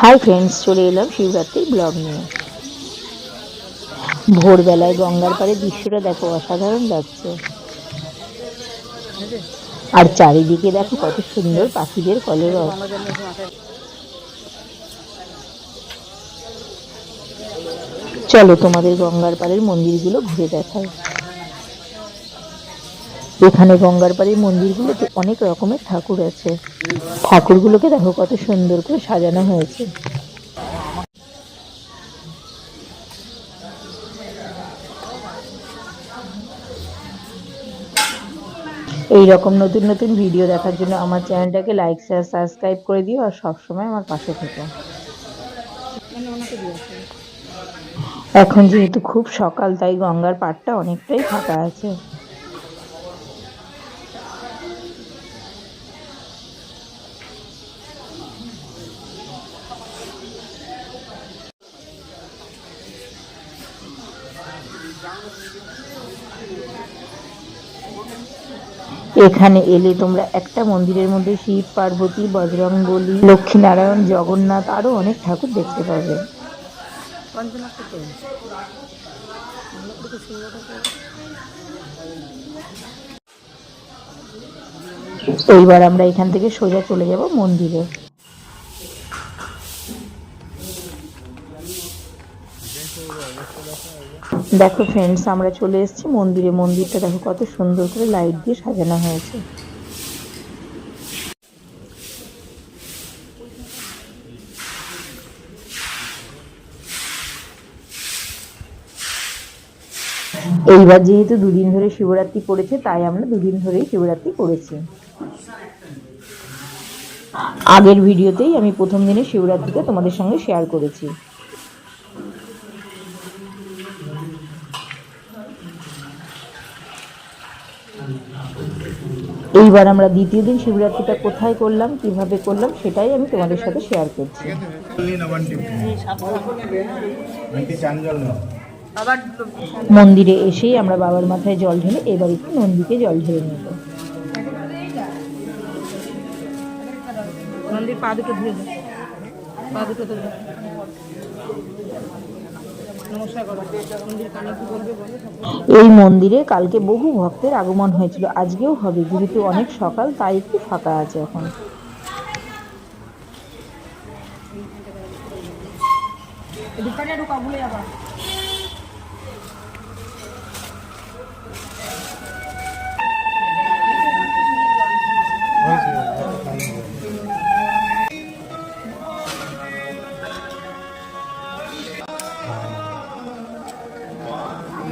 Hi friends, চলে এলাম শিবরাত্রির ব্লগ নিয়ে। ভোরবেলায় গঙ্গার পাড়ে দৃশ্যটা দেখো, অসাধারণ লাগছে। আর চারিদিকে দেখো কত সুন্দর পাখিদের কলরব। চলো তোমাদের গঙ্গার পাড়ের মন্দিরগুলো ঘুরে দেখাই। এখানে গঙ্গার পাড়ের মন্দিরগুলোতে অনেক রকমের ঠাকুর আছে। ঠাকুরগুলোকে দেখো কত সুন্দর করে সাজানো হয়েছে। এই রকম নতুন নতুন ভিডিও দেখার জন্য আমার চ্যানেলটাকে লাইক শেয়ার সাবস্ক্রাইব করে দিও, আর সবসময় আমার পাশে থেকো। এখন যেহেতু খুব সকাল, তাই গঙ্গার পাড়টা অনেকটাই ফাঁকা আছে। এখানে এলে তোমরা একটা মন্দিরের মধ্যে শিব, পার্বতী, বজরংবলী, লক্ষ্মীনারায়ণ, জগন্নাথ আরো অনেক ঠাকুর দেখতে পাবে। এইবার আমরা এখান থেকে সোজা চলে যাব মন্দিরে। দেখো ফ্রেন্ডস, আমরা চলে এসেছি মন্দিরে। মন্দিরটা দেখো কত সুন্দর করে লাইট দিয়ে সাজানো হয়েছে। এইবার যেহেতু দুদিন ধরে শিবরাত্রি পড়েছে, তাই আমরা দুদিন ধরেই শিবরাত্রি করেছি। আগের ভিডিওতেই আমি প্রথম দিনে শিবরাত্রিটা তোমাদের সঙ্গে শেয়ার করেছি। এইবার আমরা দ্বিতীয় দিন শিবরাত্রিটা কোথায় করলাম, কিভাবে করলাম, সেটাই আমি তোমাদের সাথে শেয়ার করছি। মন্দিরে এসেই আমরা বাবার মাথায় জল ঢেলে এবার একটু নন্দীকে জল ঢেলে নেব। নন্দীর পা দুটো ধুয়ে দাও, পা দুটো ধুয়ে দাও। এই মন্দিরে কালকে বহু ভক্তের আগমন হয়েছিল, আজকেও হবে, যেহেতু অনেক সকাল তাই একটু ফাঁকা আছে এখন।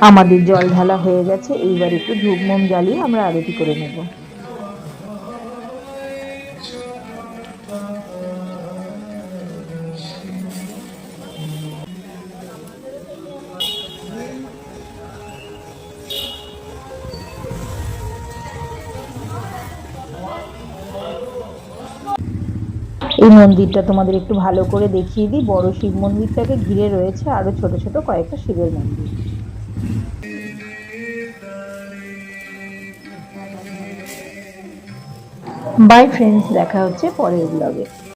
আমাদের জল ঢালা হয়ে গেছে, এইবার একটু ধূপ মোম জ্বালিয়ে আমরা আরতি করে নেব। এই মন্দিরটা তোমাদের একটু ভালো করে দেখিয়ে দিই। বড় শিব মন্দিরটাকে ঘিরে রয়েছে আরো ছোট ছোট কয়েকটা শিবের মন্দির। বাই ফ্রেন্ডস, দেখা হচ্ছে পরের ব্লগে।